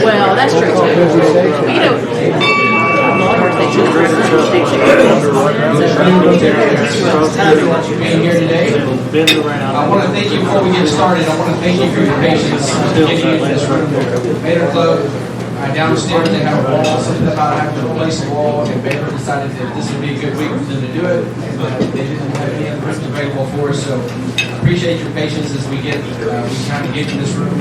Well, that's true too. You know, being here today. I want to thank you before we get started. I want to thank you for your patience getting into this room. Bader Club downstairs they have a wall, something about having to replace the wall, and Bader decided that this would be a good week for them to do it, and they didn't have any other rooms available for us. So I appreciate your patience as we kind of get in this room,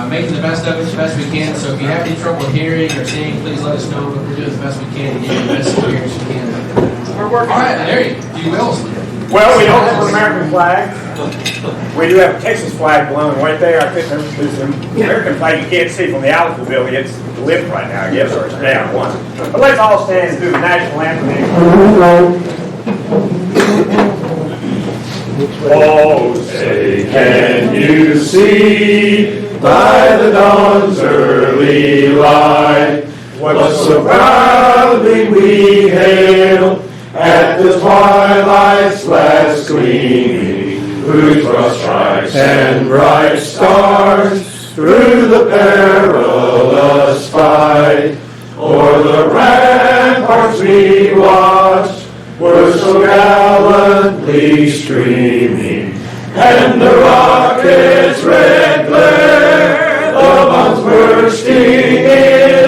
making the best of it, the best we can. So if you have any trouble hearing or seeing, please let us know. But we're doing the best we can to get you the best experience we can. We're working. All right, there you will. Well, we don't have an American flag. We do have a Texas flag blown right there. I think there's an American flag you can't see from the Alpha building. It's lit right now, I guess, or it's down one. But let's all stand and do the national anthem. Oh, say, can you see by the dawn's early light what so proudly we hailed at the twilight's last gleaming, whose broad stripes and bright stars through the perilous fight o'er the ramparts we watched were so gallantly streaming, and the rocket's red glare, the bombs bursting in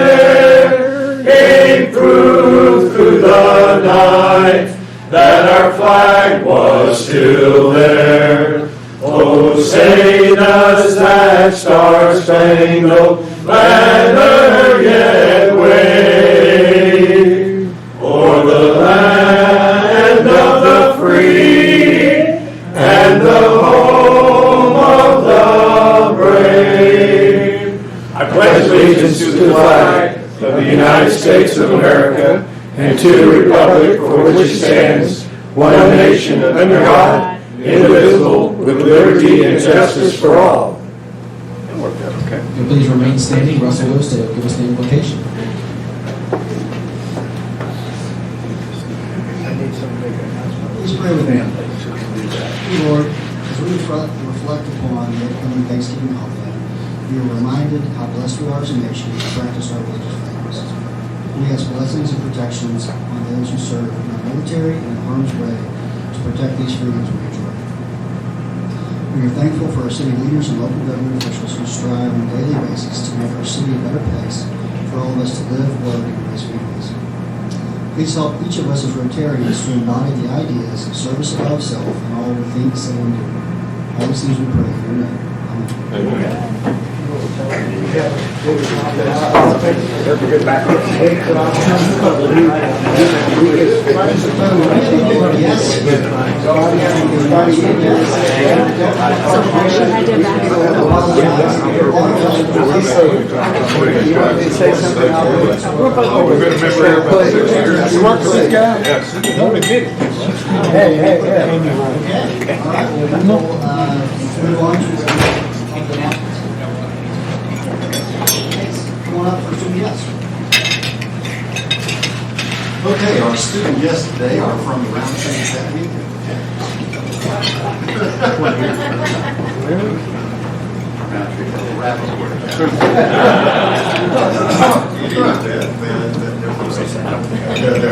air, gave proof through the night that our flag was still there. Oh, say does that star-spangled banner yet wave o'er the land of the free and the home of the brave? I pledge allegiance to the flag of the United States of America and to the republic for which it stands, one nation under God, indivisible, with liberty and justice for all. That worked out okay. And please remain standing. Russell Lewis to give us the invocation. Please pray with me. Dear Lord, as we reflect upon the upcoming Thanksgiving holiday, we are reminded how blessed we are as a nation to practice our religious faiths. We ask blessings and protections on those who serve in our military and in harm's way to protect these freedoms we enjoy. We are thankful for our city leaders and local government officials who strive on a daily basis to make our city a better place for all of us to live, work, and raise families. Please help each of us as Rotarians to embody the ideas of service above self in all we think, say, and do. All these things we pray in your name. Amen. Okay, our student guests today are from the Roundtree Academy.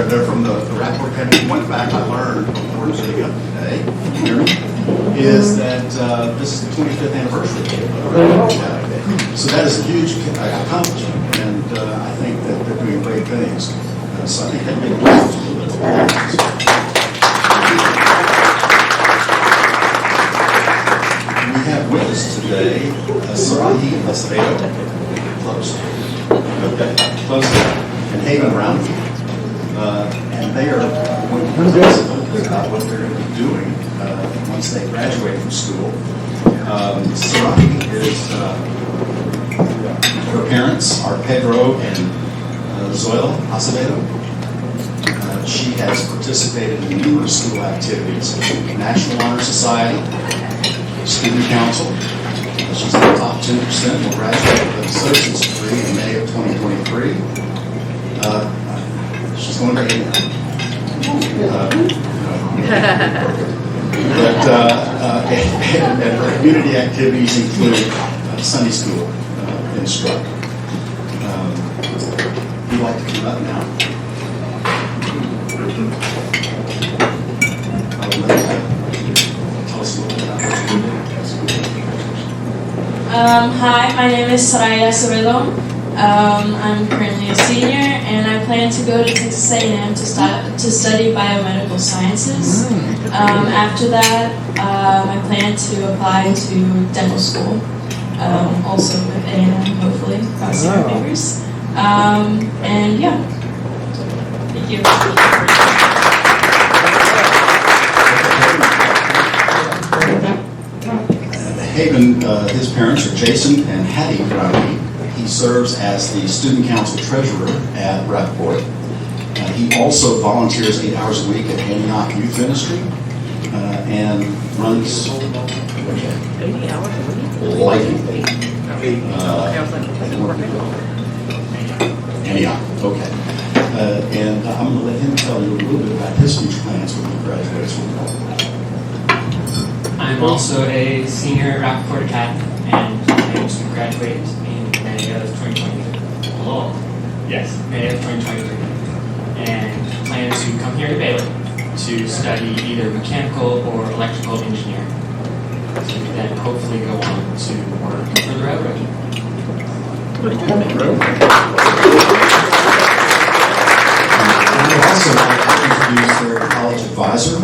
They're from the Waco Rotary. One fact I learned before getting up today is that this is the 25th anniversary of the Rotary. So that is a huge accomplishment, and I think that they're doing great things. So I think that made a little bit of we have with us today Sarahi Acevedo, close, and Hayden Brown. And they are going to tell us a little bit about what they're going to be doing once they graduate from school. Sarahi is, her parents are Pedro and Zoila Acevedo. She has participated in numerous school activities, National Honor Society, Student Council. She's in the top 10%, will graduate with an associate's degree in May of 2023. She's going to Hayden. And her community activities include Sunday school instruct. You'd like to come up now? Tell us a little bit about what you do. Hi, my name is Soraya Acevedo. I'm currently a senior, and I plan to go to Texas A&M to study biomedical sciences. After that, I plan to apply to dental school, also with A&M, hopefully, crossing our fingers. And yeah, thank you. Haven, his parents are Jason and Hattie Rotary. He serves as the student council treasurer at Rappaport. He also volunteers 8 hours a week at Antioch Youth Ministry and runs lighting. Antioch, okay. And I'm going to let him tell you a little bit about his future plans when he graduates from college. I'm also a senior at Rappaport Academy, and I aim to graduate in May of 2023. Oh, yes, May of 2023. And plan to come here to Baylor to study either mechanical or electrical engineering. To then hopefully go on to work for the railroad. I'd also like to introduce their college advisor,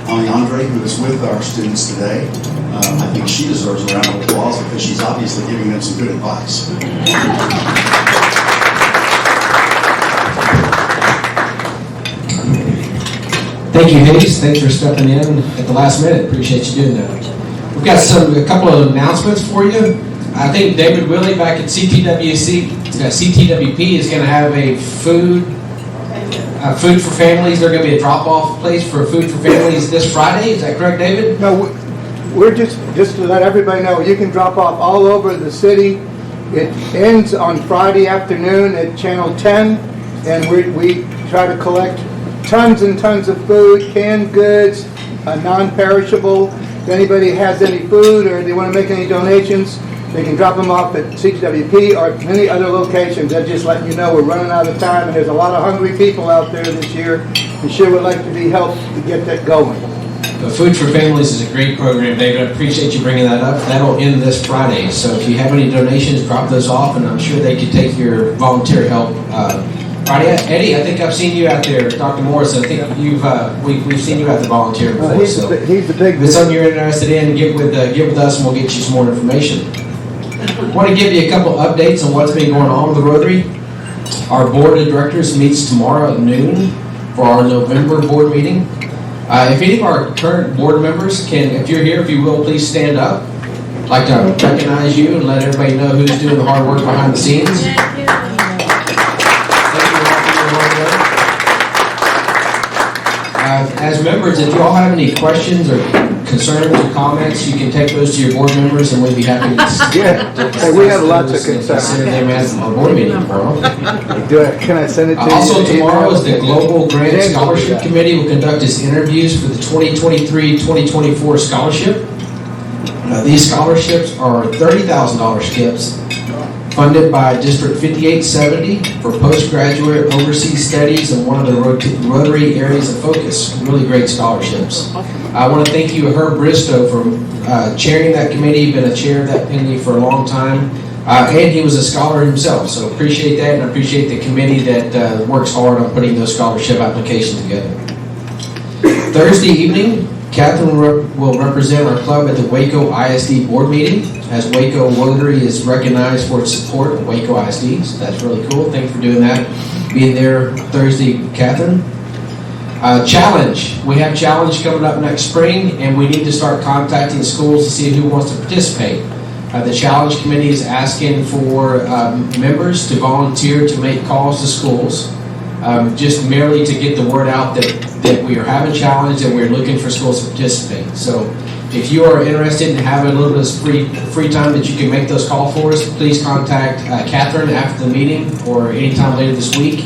Andre, who is with our students today. I think she deserves a round of applause because she's obviously giving them some good advice. Thank you, Hayes. Thanks for stepping in at the last minute. Appreciate you doing that. We've got a couple of announcements for you. I think David Willey back at CTWP is going to have a food for families. They're going to be a drop-off place for food for families this Friday. Is that correct, David? No, we're just to let everybody know, you can drop off all over the city. It ends on Friday afternoon at Channel 10, and we try to collect tons and tons of food, canned goods, non-perishable. If anybody has any food or they want to make any donations, they can drop them off at CTWP or many other locations. They're just letting you know we're running out of time, and there's a lot of hungry people out there this year. We sure would like to be helped to get that going. Food for Families is a great program, David. I appreciate you bringing that up. That'll end this Friday. So if you have any donations, drop those off, and I'm sure they could take your volunteer help. Friday, Eddie, I think I've seen you out there. Dr. Morris, I think we've seen you at the volunteer before. He's the big. If it's something you're interested in, get with us, and we'll get you some more information. I want to give you a couple updates on what's been going on with the Rotary. Our board of directors meets tomorrow at noon for our November board meeting. If any of our current board members if you're here, if you will, please stand up. I'd like to recognize you and let everybody know who's doing the hard work behind the scenes. Thank you all for your hard work. As members, if you all have any questions or concerns or comments, you can take those to your board members, and we'd be happy to we have lots of concerns. Consider them as a board meeting tomorrow. Can I send it to you? Also tomorrow is the Global Grant Scholarship Committee will conduct its interviews for the 2023-2024 scholarship. These scholarships are $30,000 skips funded by District 5870 for postgraduate overseas studies in one of the Rotary areas of focus. Really great scholarships. I want to thank you, Herb Bristow, for chairing that committee. Been a chair of that committee for a long time. And he was a scholar himself, so appreciate that, and I appreciate the committee that works hard on putting those scholarship applications together. Thursday evening, Catherine will represent our club at the Waco ISD board meeting, as Waco Rotary is recognized for its support of Waco ISD, so that's really cool. Thanks for doing that, being there Thursday, Catherine. Challenge. We have Challenge coming up next spring, and we need to start contacting schools to see who wants to participate. The Challenge Committee is asking for members to volunteer to make calls to schools, just merely to get the word out that we are having Challenge and we're looking for schools to participate. So if you are interested in having a little bit of free time that you can make those calls for us, please contact Catherine after the meeting or anytime later this week.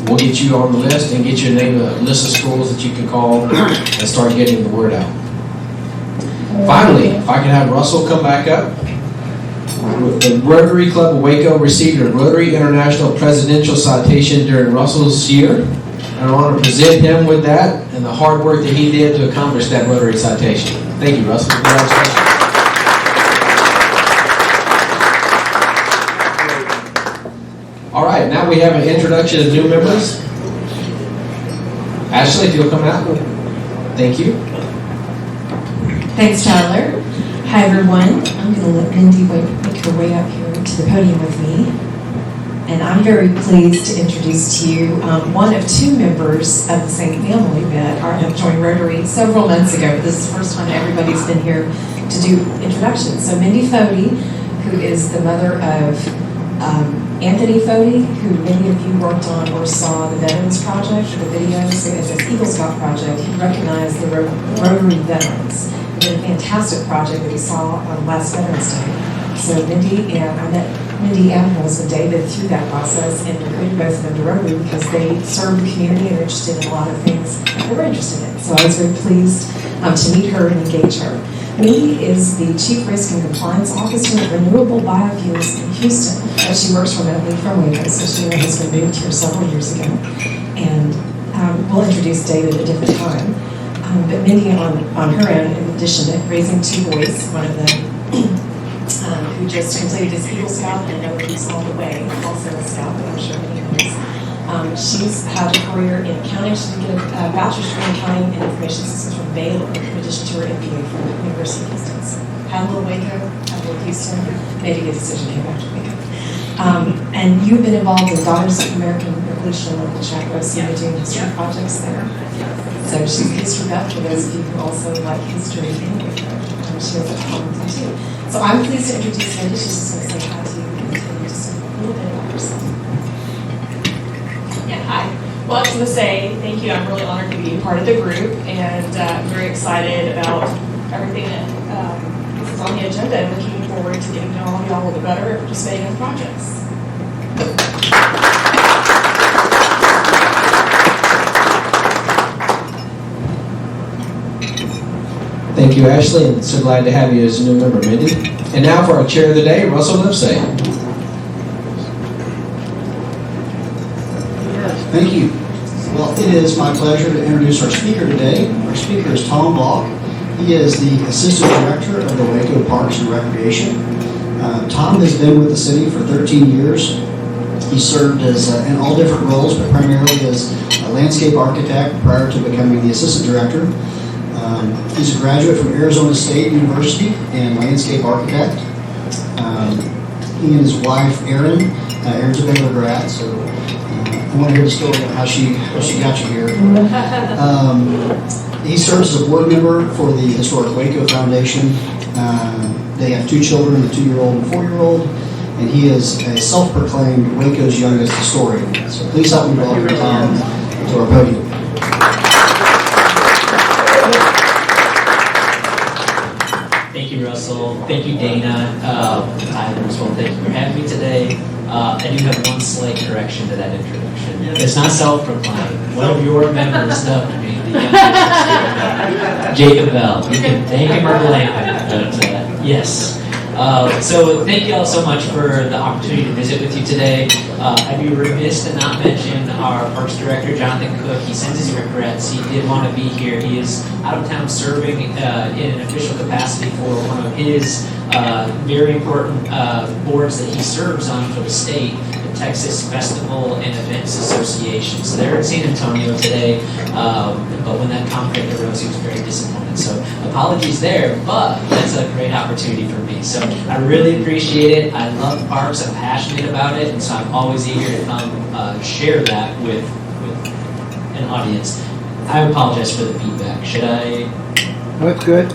We'll get you on the list and get your name on a list of schools that you can call and start getting the word out. Finally, if I can have Russell come back up. The Rotary Club of Waco received a Rotary International Presidential Citation during Russell's year. And I want to present him with that and the hard work that he did to accomplish that Rotary citation. Thank you, Russell. Congratulations. All right, now we have an introduction of new members. Ashley, if you'll come out. Thank you. Thanks, Tyler. Hi, everyone. I'm going to let Mindy make her way up here to the podium with me. And I'm very pleased to introduce to you one of two members of the same family that have joined Rotary several months ago. This is the first time everybody's been here to do introductions. So Mindy Fody, who is the mother of Anthony Fody, who many of you worked on or saw the Veterans Project, the videos. It's an Eagle Scout project. He recognized the Rotary veterans. It was a fantastic project that he saw on last Veterans Day. So Mindy and I met Mindy and her husband David through that process and recruited both of them to Rotary because they serve the community and are interested in a lot of things that we're interested in. So I was very pleased to meet her and engage her. Mindy is the Chief Risk and Compliance Officer at Renewable Biofuels in Houston. She works remotely from Waco, so she and her husband moved here several years ago. And we'll introduce David at a different time. But Mindy, on her end, in addition to raising two boys, one of them who just completed his Eagle Scout, and I know he's on the way, also a Scout, but I'm sure many others. She's had a career in accounting. She did get a bachelor's degree in accounting and information systems from Baylor, in addition to her MBA from the University of Houston. So had a little Waco, had a little Houston, made a good decision, came back to Waco. And you've been involved in Daughters of American Revolution and local chapter, so you're doing history projects there. So she's a history buff for those of you who also like history and Waco. She has a common thing too. So I'm pleased to introduce Mindy. She's just going to say hi to you and tell you just a little bit about herself. Yeah, hi. Well, I was going to say thank you. I'm really honored to be a part of the group, and I'm very excited about everything that is on the agenda, and looking forward to getting to know all of y'all a little bit better and participating in the projects. Thank you, Ashley, and so glad to have you as a new member, Mindy. And now for our chair of the day, Russell Lipsay. Thank you. Well, it is my pleasure to introduce our speaker today. Our speaker is Tom Balk. He is the Assistant Director of the Waco Parks and Recreation. Tom has been with the city for 13 years. He served as in all different roles, but primarily as a landscape architect prior to becoming the Assistant Director. He's a graduate from Arizona State University and landscape architect. He and his wife, Erin, Erin's a Baylor grad, so I want to hear the story of how she got you here. He serves as a board member for the Historic Waco Foundation. They have two children, a 2-year-old and a 4-year-old, and he is a self-proclaimed Waco's youngest historian. So please help me welcome Tom to our podium. Thank you, Russell. Thank you, Dana. Tyler as well. Thank you for having me today. I do have one slight correction to that introduction. It's not self-proclaimed. One of your members dubbed me the youngest Jacob Bell. You can thank him or blame him. But, yes. So thank you all so much for the opportunity to visit with you today. I'd be remiss to not mention our Parks Director, Jonathan Cook. He sends his regrets. He did want to be here. He is out of town serving in an official capacity for one of his very important boards that he serves on for the state, the Texas Festival and Events Association. So they're in San Antonio today, but when that conflict arose, he was very disappointed. So apologies there, but that's a great opportunity for me. So I really appreciate it. I love parks. I'm passionate about it, and so I'm always eager to come share that with an audience. I apologize for the feedback. Should I? That's good.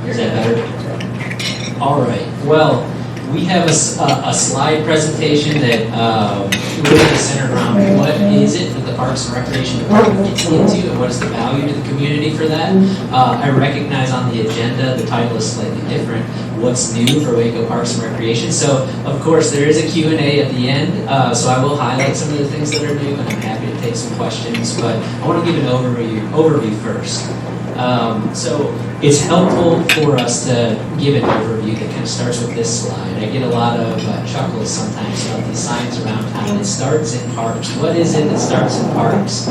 Is that better? All right. Well, we have a slide presentation that really is centered around what is it that the Parks and Recreation Department gets into and what is the value to the community for that. I recognize on the agenda the title is slightly different. What's new for Waco Parks and Recreation? So, of course, there is a Q&A at the end, so I will highlight some of the things that are new, and I'm happy to take some questions, but I want to give an overview first. So it's helpful for us to give an overview that kind of starts with this slide. I get a lot of chuckles sometimes about these signs around town. It starts in parks. What is it that starts in parks?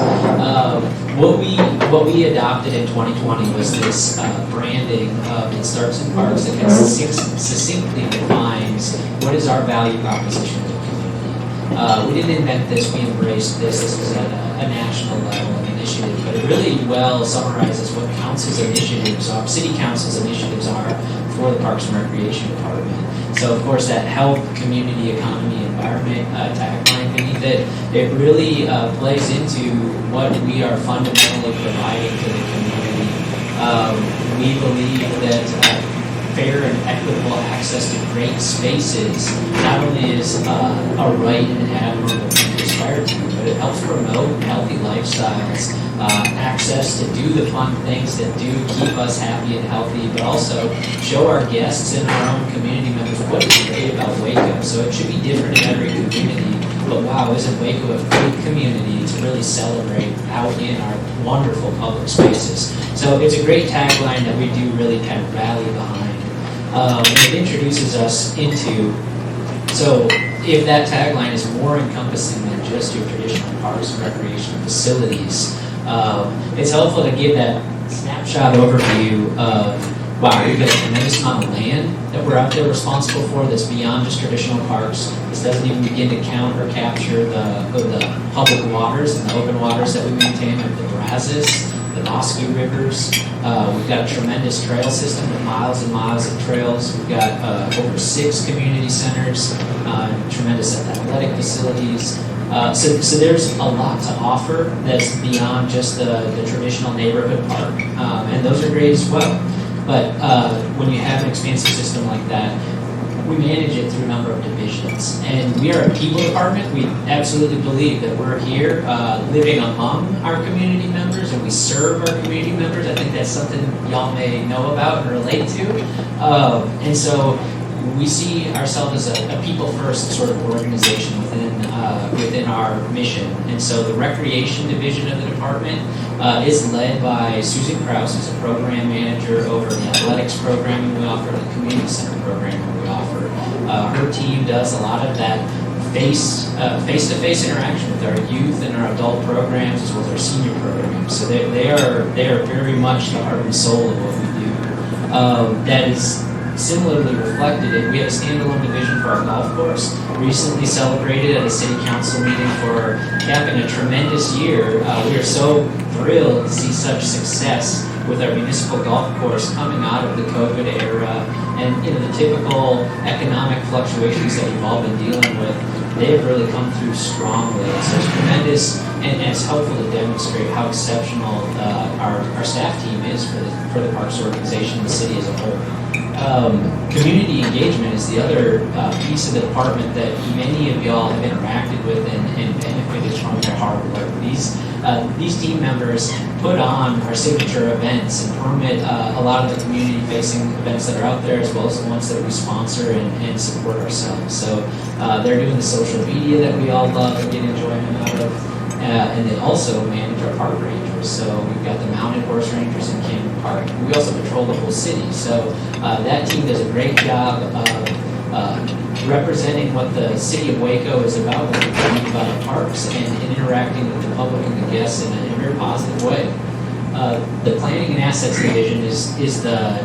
What we adopted in 2020 was this branding of It Starts in Parks that kind of succinctly defines what is our value proposition to the community. We didn't invent this, we embraced this. This was at a national level initiative, but it really well summarizes what council's initiatives are, city council's initiatives are for the Parks and Recreation Department. So of course that health, community, economy, environment tagline beneath it, it really plays into what we are fundamentally providing to the community. We believe that fair and equitable access to great spaces not only is a right and an admirable thing to aspire to, but it helps promote healthy lifestyles, access to do the fun things that do keep us happy and healthy, but also show our guests and our own community members what is great about Waco. So it should be different in every community, but wow, isn't Waco a great community to really celebrate out in our wonderful public spaces. So it's a great tagline that we do really kind of rally behind. It introduces us into, so if that tagline is more encompassing than just your traditional parks and recreation facilities, it's helpful to give that snapshot overview of, wow, we've got a tremendous amount of land that we're out there responsible for that's beyond just traditional parks. This doesn't even begin to count or capture the public waters and the open waters that we maintain, like the Brazos, the Bosque rivers. We've got a tremendous trail system with miles and miles of trails. We've got over 6 community centers, tremendous athletic facilities. So there's a lot to offer that's beyond just the traditional neighborhood park, and those are great as well. But when you have an expansive system like that, we manage it through a number of divisions. And we are a people department. We absolutely believe that we're here living among our community members and we serve our community members. I think that's something y'all may know about and relate to. And so we see ourselves as a people-first sort of organization within our mission. And so the recreation division of the department is led by Susan Krause, who's a program manager over the athletics programming we offer, the community center programming we offer. Her team does a lot of that face-to-face interaction with our youth and our adult programs as well as our senior programs. So they are very much the heart and soul of what we do. That is similarly reflected in, we have a standalone division for our golf course, recently celebrated at a city council meeting for capping a tremendous year. We are so thrilled to see such success with our municipal golf course coming out of the COVID era and the typical economic fluctuations that we've all been dealing with. They have really come through strongly. So it's tremendous and it's helpful to demonstrate how exceptional our staff team is for the parks organization and the city as a whole. Community engagement is the other piece of the department that many of y'all have interacted with and benefited from their hard work. These team members put on our signature events and permit a lot of the community-facing events that are out there, as well as the ones that we sponsor and support ourselves. So they're doing the social media that we all love and get enjoyment out of. And they also manage our park rangers. So we've got the mounted horse rangers in Canyon Park. We also patrol the whole city. So that team does a great job of representing what the city of Waco is about when we talk about our parks and interacting with the public and the guests in a very positive way. The planning and assets division is the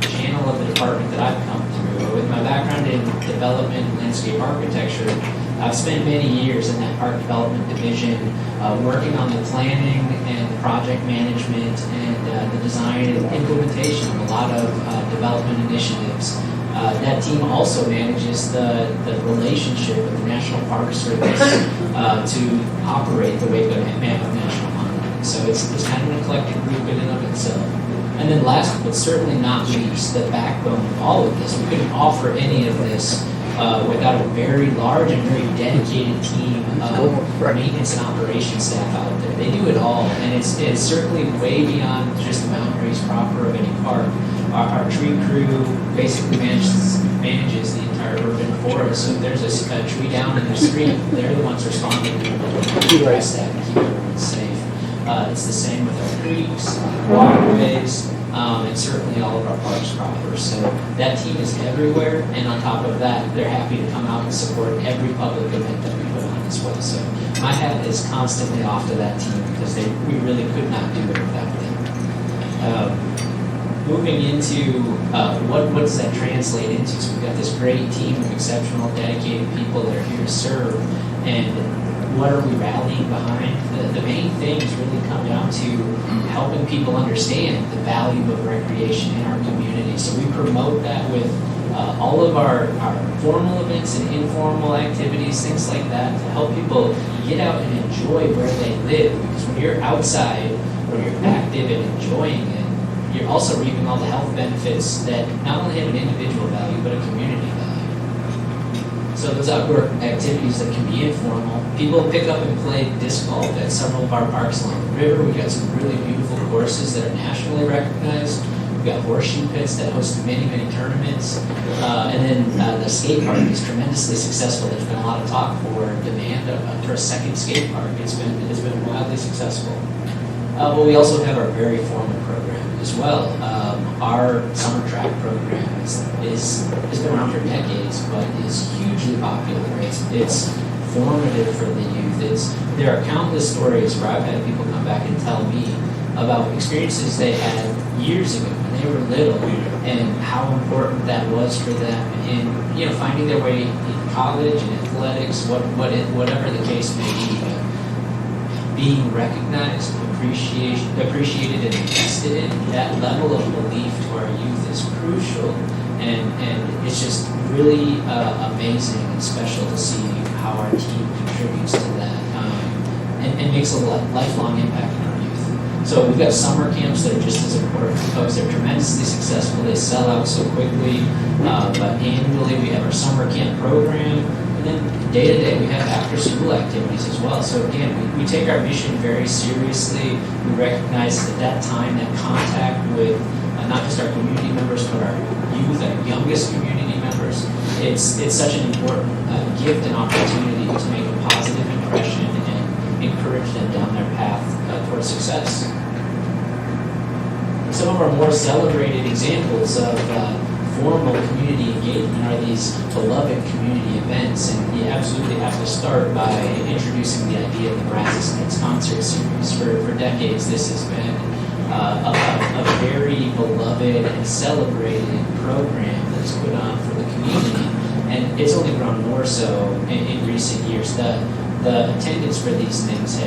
channel of the department that I've come through. With my background in development and landscape architecture, I've spent many years in that park development division working on the planning and project management and the design and implementation of a lot of development initiatives. That team also manages the relationship with the National Park Service to operate the Waco Mammoth National Monument. So it's kind of an eclectic group in and of itself. And then last but certainly not least, the backbone of all of this. We couldn't offer any of this without a very large and very dedicated team of maintenance and operations staff out there. They do it all, and it's certainly way beyond just the boundaries proper of any park. Our tree crew basically manages the entire urban forest. So if there's a tree down in the street, they're the ones responding to address that and keep everyone safe. It's the same with our creeks, waterways, and certainly all of our parks proper. So that team is everywhere, and on top of that, they're happy to come out and support every public event that we put on as well. So my hat is constantly off to that team because we really could not do it without them. Moving into what does that translate into? So we've got this great team of exceptional, dedicated people that are here to serve, and what are we rallying behind? The main things really come down to helping people understand the value of recreation in our community. So we promote that with all of our formal events and informal activities, things like that, to help people get out and enjoy where they live. Because when you're outside, when you're active and enjoying it, you're also reaping all the health benefits that not only have an individual value, but a community value. So those outdoor activities that can be informal, people pick up and play disc golf at several of our parks along the river. We've got some really beautiful courses that are nationally recognized. We've got horseshoe pits that host many, many tournaments. And then the skate park is tremendously successful. There's been a lot of talk for demand for a second skate park. It's been wildly successful. But we also have our very formal program as well. Our summer track program has been around for decades, but is hugely popular. It's formative for the youth. There are countless stories where I've had people come back and tell me about experiences they had years ago when they were little, and how important that was for them in finding their way in college and athletics, whatever the case may be. Being recognized, appreciated, and invested in, that level of belief to our youth is crucial, and it's just really amazing and special to see how our team contributes to that, and makes a lifelong impact on our youth. So we've got summer camps that are just as important, folks. They're tremendously successful. They sell out so quickly, but annually we have our summer camp program. And then day to day, we have after school activities as well. So again, we take our mission very seriously. We recognize that time, that contact with not just our community members, but our youth, our youngest community members. It's such an important gift and opportunity to make a positive impression and encourage them down their path towards success. Some of our more celebrated examples of formal community engagement are these beloved community events, and you absolutely have to start by introducing the idea of the Brass Estates Concert Series. For decades, this has been a very beloved and celebrated program that's put on for the community, and it's only grown more so in recent years. The attendance for these things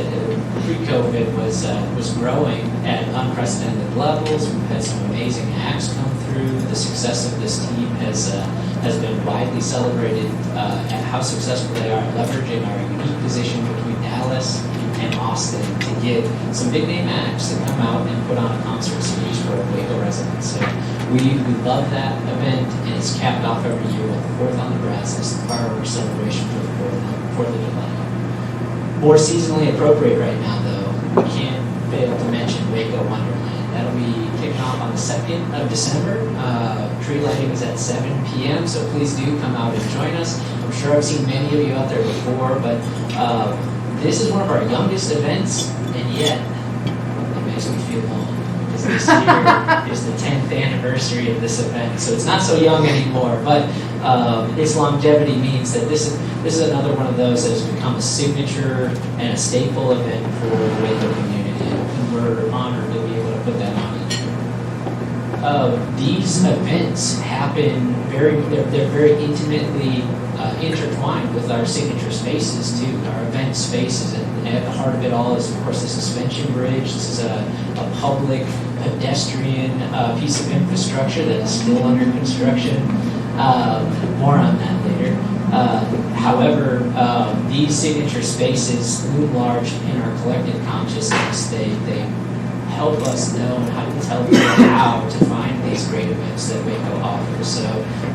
pre-COVID was growing at unprecedented levels. We've had some amazing acts come through. The success of this team has been widely celebrated at how successful they are leveraging our unique position between Dallas and Austin to get some big name acts to come out and put on a concert series for Waco residents. So we love that event, and it's capped off every year with the 4th on the Brass as the fireworks celebration for the 4th of July. More seasonally appropriate right now, though, we can't fail to mention Waco Wonderland. That'll be kicking off on the 2nd of December. Tree lighting is at 7 p.m., so please do come out and join us. I'm sure I've seen many of you out there before, but this is one of our youngest events, and yet it makes me feel old, because this year is the 10th anniversary of this event, so it's not so young anymore, but its longevity means that this is another one of those that has become a signature and a staple event for the Waco community, and we're honored to be able to put that on each year. These events happen they're very intimately intertwined with our signature spaces too, our event spaces, and at the heart of it all is, of course, the suspension bridge. This is a public pedestrian piece of infrastructure that is still under construction. More on that later. However, these signature spaces loom large in our collective consciousness. They help us know how to tell people how to find these great events that Waco offers. So,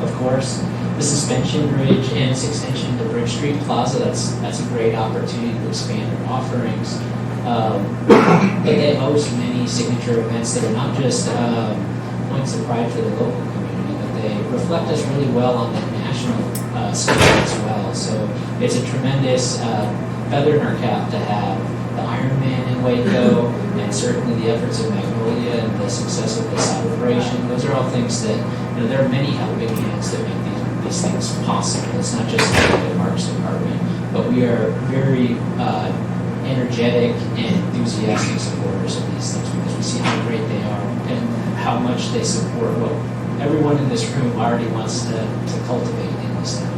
of course, the suspension bridge and its extension to Bridge Street Plaza, that's a great opportunity to expand our offerings. But they host many signature events that are not just points of pride for the local community, but they reflect us really well on the national scale as well. So it's a tremendous feather in our cap to have the Ironman in Waco, and certainly the efforts of Magnolia and the success of the celebration. Those are all things that, there are many helping hands that make these things possible. It's not just the Parks Department, but we are very energetic and enthusiastic supporters of these things because we see how great they are and how much they support what everyone in this room already wants to cultivate in this town.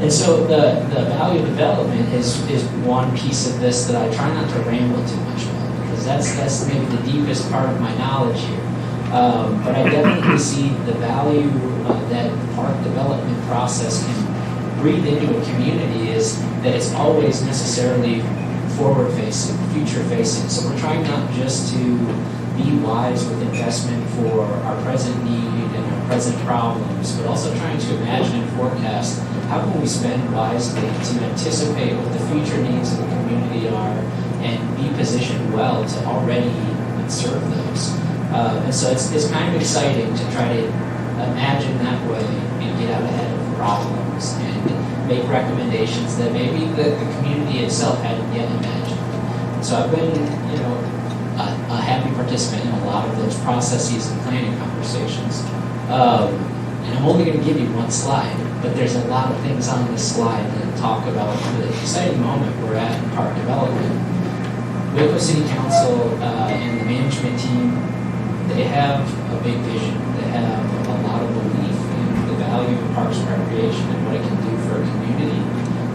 And so the value development is one piece of this that I try not to ramble too much about because that's maybe the deepest part of my knowledge here. But I definitely see the value that the park development process can breathe into a community is that it's always necessarily forward-facing, future-facing. So we're trying not just to be wise with investment for our present need and our present problems, but also trying to imagine and forecast how can we spend wisely to anticipate what the future needs of the community are and be positioned well to already serve those. And so it's kind of exciting to try to imagine that way and get out ahead of problems and make recommendations that maybe the community itself hadn't yet imagined. So I've been, a happy participant in a lot of those processes and planning conversations. And I'm only going to give you one slide, but there's a lot of things on this slide that talk about the exciting moment we're at in park development. Waco City Council and the management team, they have a big vision. They have a lot of belief in the value of parks and recreation and what it can do for a community.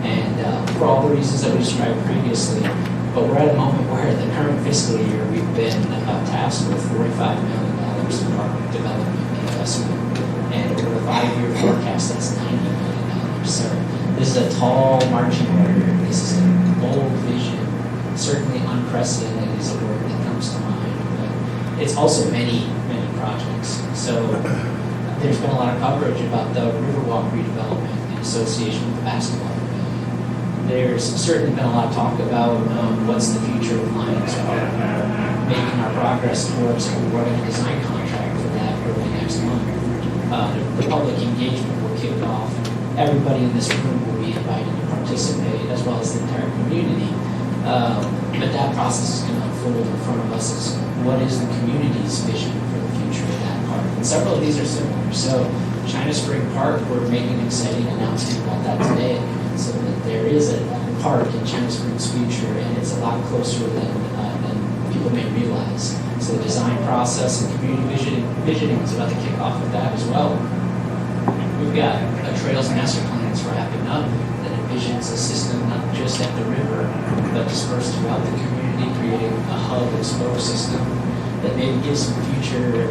And for all the reasons that we described previously, but we're at a moment where the current fiscal year we've been tasked with $45 million in park development investment. And over a 5-year forecast, that's $90 million. So this is a tall marching order. This is a bold vision. Certainly unprecedented is a word that comes to mind. But it's also many, many projects. So there's been a lot of coverage about the Riverwalk redevelopment in association with the basketball pavilion. There's certainly been a lot of talk about what's the future of Lions Park, making our progress towards awarding a design contract for that early next month. The public engagement will kick off. Everybody in this room will be invited to participate, as well as the entire community. But that process is going to unfold in front of us as what is the community's vision for the future of that park. And several of these are similar. So China Spring Park, we're making an exciting announcement about that today. So that there is a park in China Springs' future, and it's a lot closer than people may realize. So the design process and community visioning is about to kick off with that as well. We've got a Trails Master Plan that's wrapping up that envisions a system not just at the river, but dispersed throughout the community, creating a hub and spoke system that maybe gives some future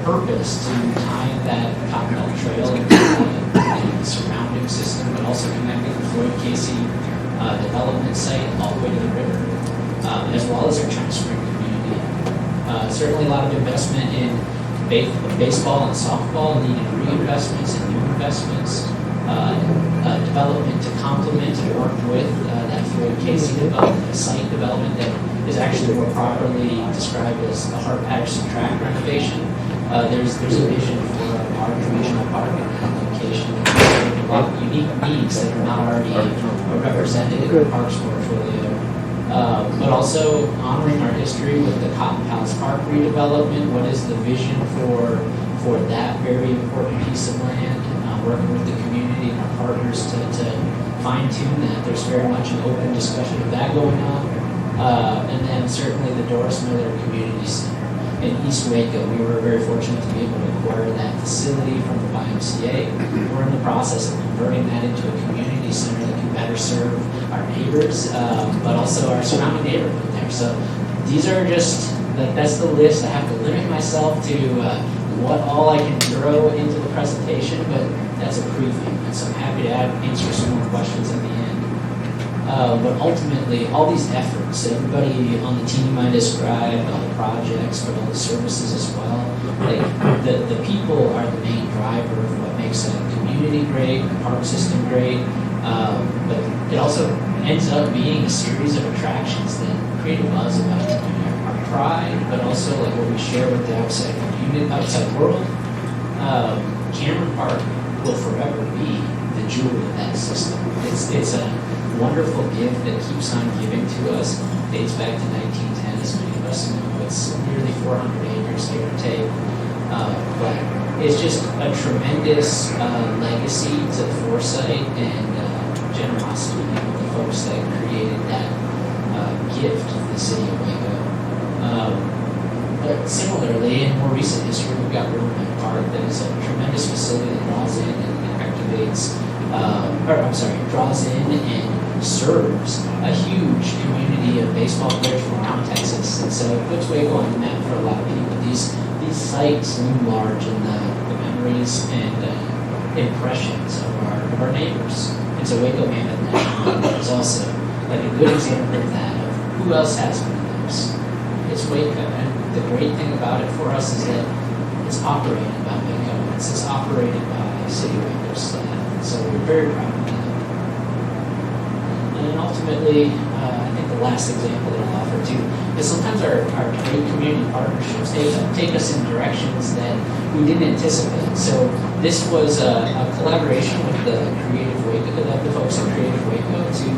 purpose to tying that Continental Trail into the surrounding system, but also connecting the Floyd Casey development site all the way to the river, as well as our China Spring community. Certainly a lot of investment in baseball and softball, needed reinvestments and new investments, development to complement and work with that Floyd Casey development, site development that is actually more properly described as the Hart-Patterson track renovation. There's a vision for a large regional park in that location. A lot of unique needs that are not already represented in the parks portfolio. But also honoring our history with the Cotton Palace Park redevelopment. What is the vision for that very important piece of land? Working with the community and our partners to fine-tune that. There's very much an open discussion of that going on. And then certainly the Doris Miller Community Center in East Waco. We were very fortunate to be able to acquire that facility from the YMCA. We're in the process of converting that into a community center that can better serve our neighbors, but also our surrounding neighborhood there. So these are just, that's the list. I have to limit myself to what all I can throw into the presentation, but that's a preview. And so I'm happy to answer some more questions at the end. But ultimately, all these efforts, everybody on the team I described, all the projects, but all the services as well, like the people are the main driver of what makes a community great, a park system great, but it also ends up being a series of attractions that create a buzz about our pride, but also like what we share with the outside world. Cameron Park will forever be the jewel of that system. It's a wonderful gift that keeps on giving to us. Dates back to 1910, as many of us know. It's nearly 400 acres, give or take. But it's just a tremendous legacy to foresight and generosity of the folks that created that gift to the city of Waco. But similarly, in more recent history, we've got Riverman Park that is a tremendous facility that draws in and activates, draws in and serves a huge community of baseball players from around Texas. And so it puts Waco on the map for a lot of people. These sites loom large in the memories and impressions of our neighbors. And so Waco Mammoth National Park is also like a good example of that, of who else has one of those. It's Waco, and the great thing about it for us is that it's operated by Waco. It's operated by City Waco staff. So we're very proud of that. And then ultimately, I think the last example that I'll offer too is sometimes our great community partnerships take us in directions that we didn't anticipate. So this was a collaboration with the folks at Creative Waco to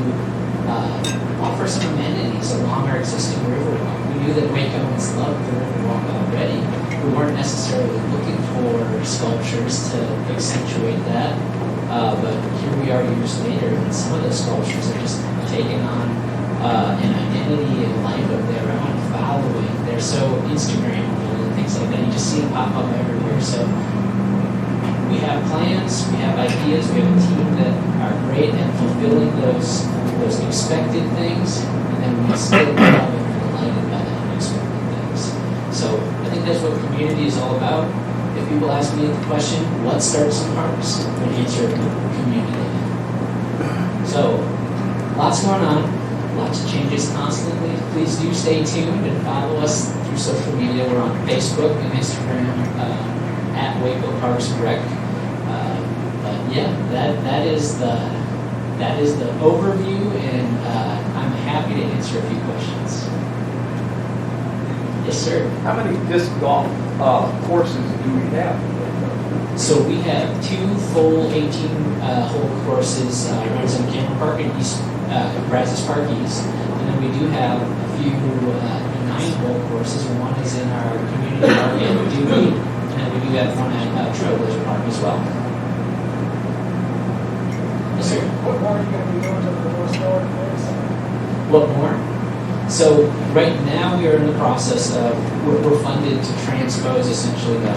offer some amenities along our existing riverwalk. We knew that Wacoans loved the riverwalk already. We weren't necessarily looking for sculptures to accentuate that, but here we are years later, and some of those sculptures are just taking on an identity and life of their own, following. They're so Instagrammable and things like that. You just see them pop up everywhere. So we have plans, we have ideas, we have a team that are great at fulfilling those expected things, and then we still love and are delighted by the unexpected things. So I think that's what community is all about. If people ask me the question, what starts some parks? I'm going to answer community. So lots going on, lots of changes constantly. Please do stay tuned and follow us through social media. We're on Facebook and Instagram at Waco Parks and Rec. But yeah, that is the overview, and I'm happy to answer a few questions. Yes, sir. How many disc golf courses do we have? So we have 2 full 18-hole courses. One's in Cameron Park and East, Brazos Park East, and then we do have a few 9-hole courses. One is in our community park at Dewey, and then we do have one at Trailblazer Park as well. Yes, sir. What more are you going to be doing to the North Star place? What more? So right now we are in the process of, we're funded to transpose essentially the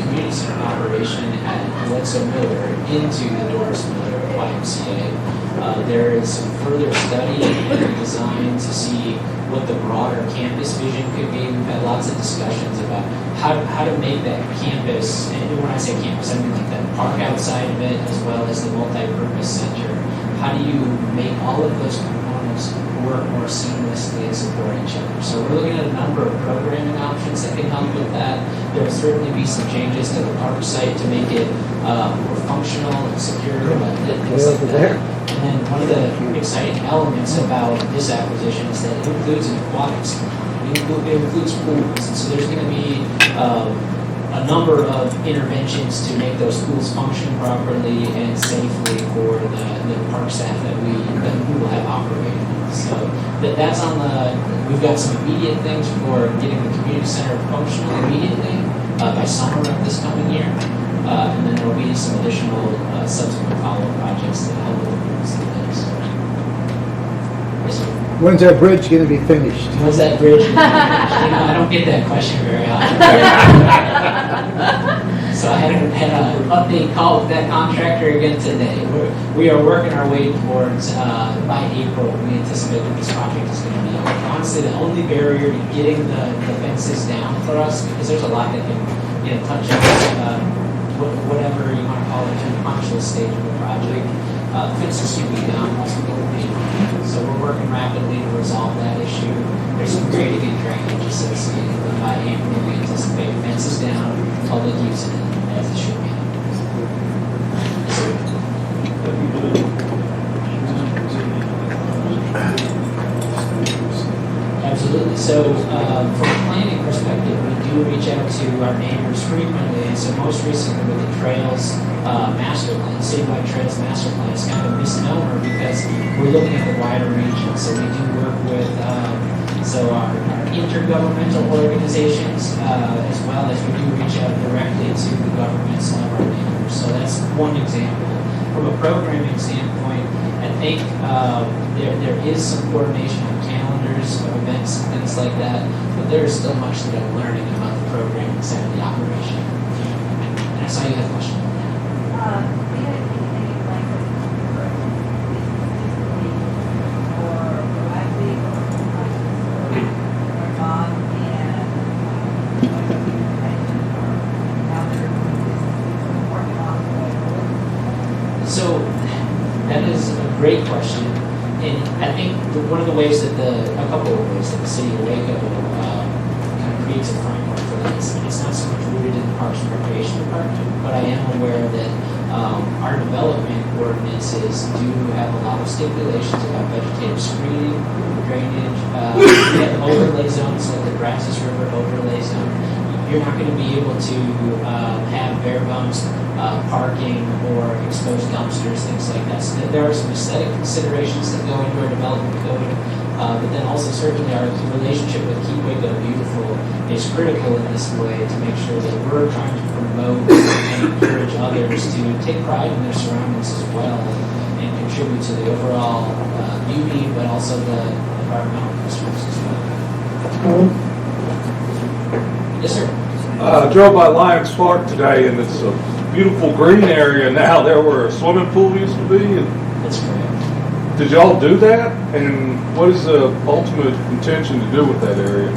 community center operation at Alexa Miller into the Doris Miller YMCA. There is some further study and design to see what the broader campus vision could be. We've had lots of discussions about how to make that campus, and when I say campus, I mean like that park outside of it as well as the multi-purpose center. How do you make all of those components work more seamlessly and support each other? So we're looking at a number of programming options that can help with that. There will certainly be some changes to the park site to make it more functional and secure, things like that. And then one of the exciting elements about this acquisition is that it includes an aquatics component. It includes pools. And so there's going to be a number of interventions to make those pools function properly and safely for the park staff that we will have operating. So that's on we've got some immediate things for getting the community center functional immediately by summer of this coming year. And then there will be some additional subsequent follow-up projects that help with the pools and things. Yes, sir. When's that bridge going to be finished? When's that bridge? I don't get that question very often. So I had an update call with that contractor again today. We are working our way towards, by April, we anticipate that this project is going to be over. Honestly, the only barrier to getting the fences down for us, because there's a lot that can touch us, whatever you want to call it, in the functional stage of the project. Fences can be down once we go to April. So we're working rapidly to resolve that issue. There's some grading and drainage associated with by April. We anticipate fences down, public use as it should be. Absolutely. So from a planning perspective, we do reach out to our neighbors frequently, and so most recently with the Trails Master Plan, Citywide Trails Master Plan, it's kind of a misnomer because we're looking at the wider region. So we do work with our intergovernmental organizations as well as we do reach out directly to the governments of our neighbors. So that's one example. From a programming standpoint, I think there is some coordination on calendars of events and things like that, but there is still much that I'm learning about the programming side of the operation. And I saw you had a question. So that is a great question, and I think one of the ways that a couple of ways that the city of Waco kind of creates a framework for this. It's not so much rooted in the Parks and Recreation Department, but I am aware that our development ordinances do have a lot of stipulations about vegetative screening, drainage. We have overlay zones like the Brazos River overlay zone. You're not going to be able to have bare bones parking or exposed dumpsters, things like that. So there are some aesthetic considerations that go into our development code, but then also certainly our relationship with Keep Waco Beautiful is critical in this way to make sure that we're trying to promote and encourage others to take pride in their surroundings as well and contribute to the overall beauty, but also the environmental concerns as well. Yes, sir. I drove by Lions Park today, and it's a beautiful green area now. There where a swimming pool used to be. And that's correct. Did y'all do that? And what is the ultimate intention to do with that area?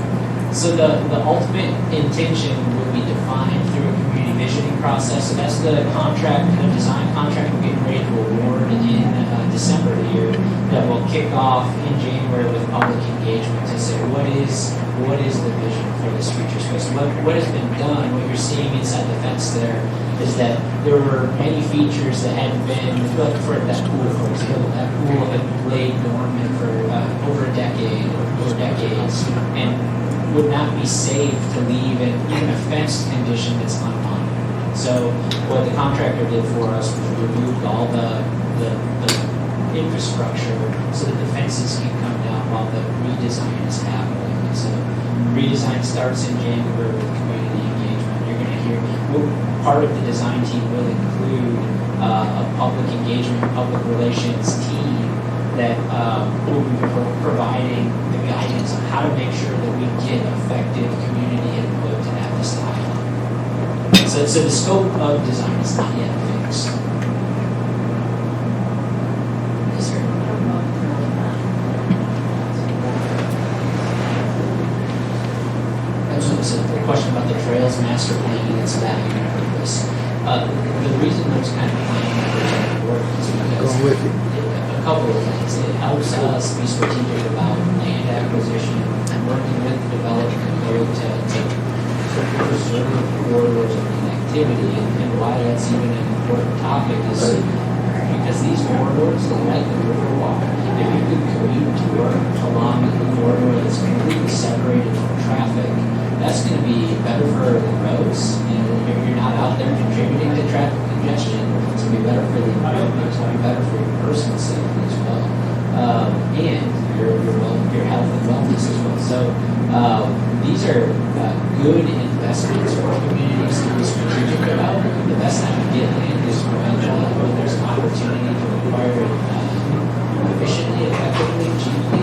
So the ultimate intention will be defined through a community visioning process. So that's the contract, the design contract we're getting ready to award in December here that will kick off in January with public engagement to say what is the vision for this future space. What has been done, what you're seeing inside the fence there is that there were many features that hadn't been, like for that pool, for example, that pool had laid dormant for over a decade or decades and would not be safe to leave in even a fenced condition that's unmonitored. So what the contractor did for us was removed all the infrastructure so that the fences can come down while the redesign is happening. And so redesign starts in January with community engagement. You're going to hear part of the design team will include a public engagement, public relations team that will be providing the guidance on how to make sure that we get effective community input to have this dialogue. So the scope of design is not yet fixed. Yes, sir. So the question about the Trails Master Plan and its value and purpose. The reason those kind of plans work is because a couple of things. It helps us be strategic about land acquisition and working with the development code to preserve corridors of connectivity. And why that's even an important topic is because these corridors are like the Riverwalk. If you could commute to work along a corridor that's completely separated from traffic, that's going to be better for the roads. You're not out there contributing to traffic congestion. It's going to be better for the environment. It's going to be better for your personal safety as well, and your health and wellness as well. So these are good investments for communities to be strategic about. The best time to get land is when there's an opportunity to acquire it efficiently, effectively, cheaply.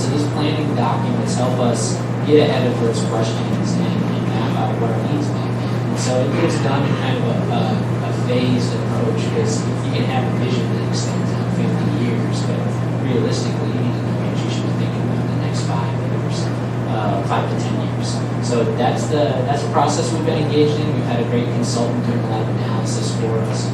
So these planning documents help us get ahead of those questions and map out what our needs might be. And so it gets done in kind of a phased approach because you can have a vision that extends out 50 years, but realistically, you need to know you should be thinking about the next 5 years, 5 to 10 years. So that's a process we've been engaged in. We've had a great consultant doing a lot of analysis for us,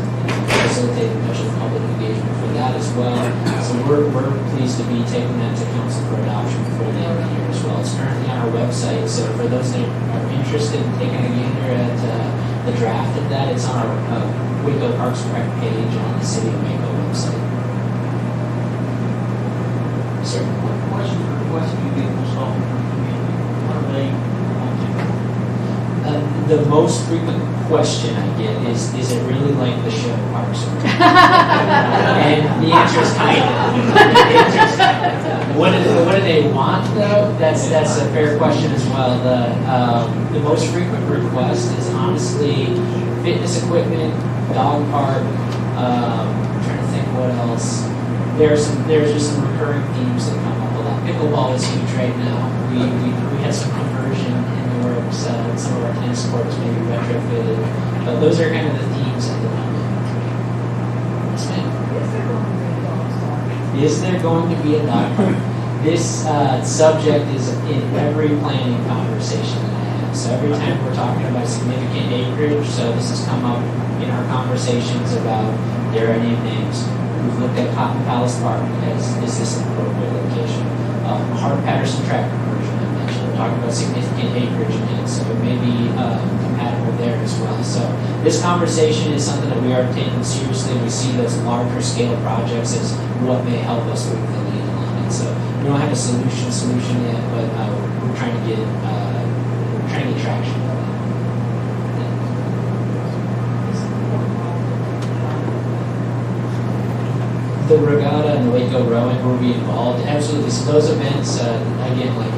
facilitating much of public engagement for that as well. So we're pleased to be taking that to council for adoption before the end of the year as well. It's currently on our website, so for those that are interested in taking a gander at the draft of that, it's on our Waco Parks and Rec page on the City of Waco website. Sir? What question for the Westview people solving for the community? What are they wanting? The most frequent question I get is it really like the show Parks and Rec? And the answer is kind of. What do they want though? That's a fair question as well. The most frequent request is honestly fitness equipment, dog park. I'm trying to think what else. There's just some recurring themes that come up a lot. Pickleball is huge right now. We had some conversion in the works. Some of our tennis courts maybe retrofitted. But those are kind of the themes at the moment. Yes, ma'am. Is there going to be a dog park? This subject is in every planning conversation that I have. So every time we're talking about significant acreage, so this has come up in our conversations about, dare I name names, we've looked at Cotton Palace Park as, is this an appropriate location? Hart Patterson track conversion I mentioned, we're talking about significant acreage again, so it may be compatible there as well. So this conversation is something that we are taking seriously. We see those larger scale projects as what may help us move the needle on it. So we don't have a solution yet, but we're trying to get traction. The regatta and the Waco rowing will be involved. Absolutely. So those events, again, like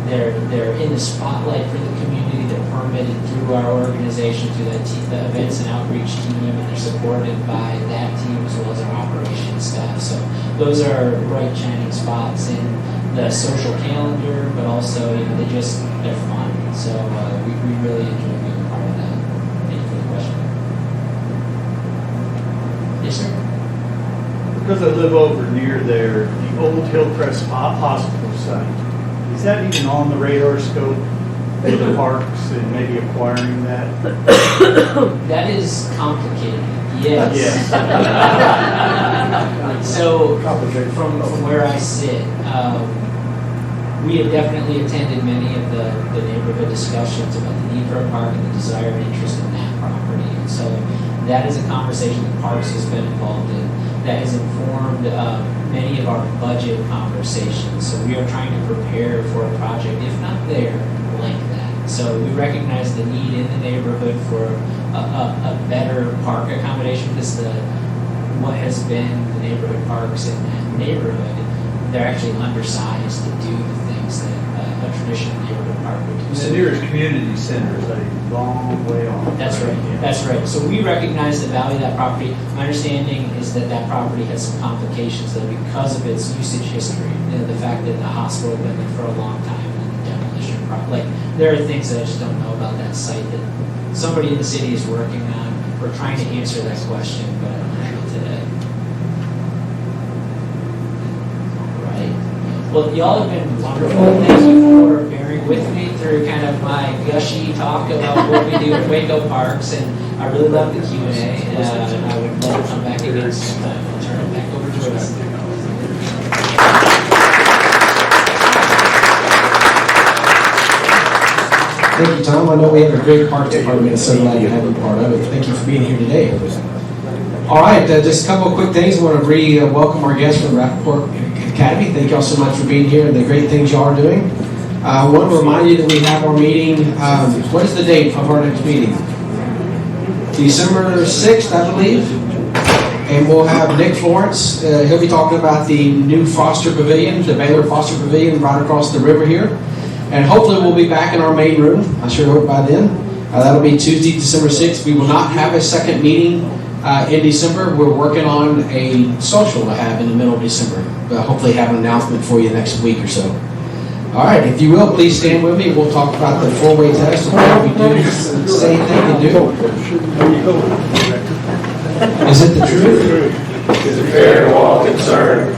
they're in the spotlight for the community. They're permitted through our organization, through the events and outreach team, and they're supported by that team as well as our operations staff. So those are bright shining spots in the social calendar, but also they're fun. So we really enjoy being a part of that. Thank you for the question. Yes, sir. Because I live over near there, the old Hillcrest Hospital site, is that even on the radar scope for the parks and maybe acquiring that? That is complicated. Yes. Yes. So from where I sit, we have definitely attended many of the neighborhood discussions about the need for a park and the desire and interest in that property. And so that is a conversation that Parks has been involved in. That has informed many of our budget conversations. So we are trying to prepare for a project, if not there, like that. So we recognize the need in the neighborhood for a better park accommodation, because what has been the neighborhood parks in that neighborhood, they're actually undersized to do the things that a traditional neighborhood park would do. The nearest community center is a long way off. That's right. That's right. So we recognize the value of that property. My understanding is that that property has some complications though because of its usage history. The fact that the hospital had been there for a long time and the demolition like there are things that I just don't know about that site that somebody in the city is working on. We're trying to answer that question, but I don't have it today. Right. Well, y'all have been wonderful. Thank you for bearing with me through kind of my gushy talk about what we do at Waco Parks, and I really love the Q&A, and I would love to come back again sometime. I'll turn it back over to us. Thank you, Tom. I know we have a great parks department, so glad you have been part of it. Thank you for being here today. All right, just a couple of quick things. I want to welcome our guests from Waco Academy. Thank y'all so much for being here and the great things y'all are doing. I want to remind you that we have our meeting. What is the date of our next meeting? December 6th, I believe. And we'll have Nick Florence. He'll be talking about the new Foster Pavilion, the Baylor Foster Pavilion right across the river here. And hopefully we'll be back in our main room. I sure hope by then. That'll be Tuesday, December 6th. We will not have a second meeting in December. We're working on a social to have in the middle of December. Hopefully have an announcement for you next week or so. All right, if you will, please stand with me. We'll talk about the four-way test and what we do, say thing and do. Is it the truth? Is it fair to all concerned?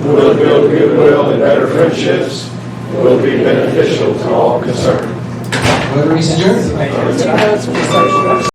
Will it build goodwill and better friendships? Will it be beneficial to all concerned? Rotary is adjourned.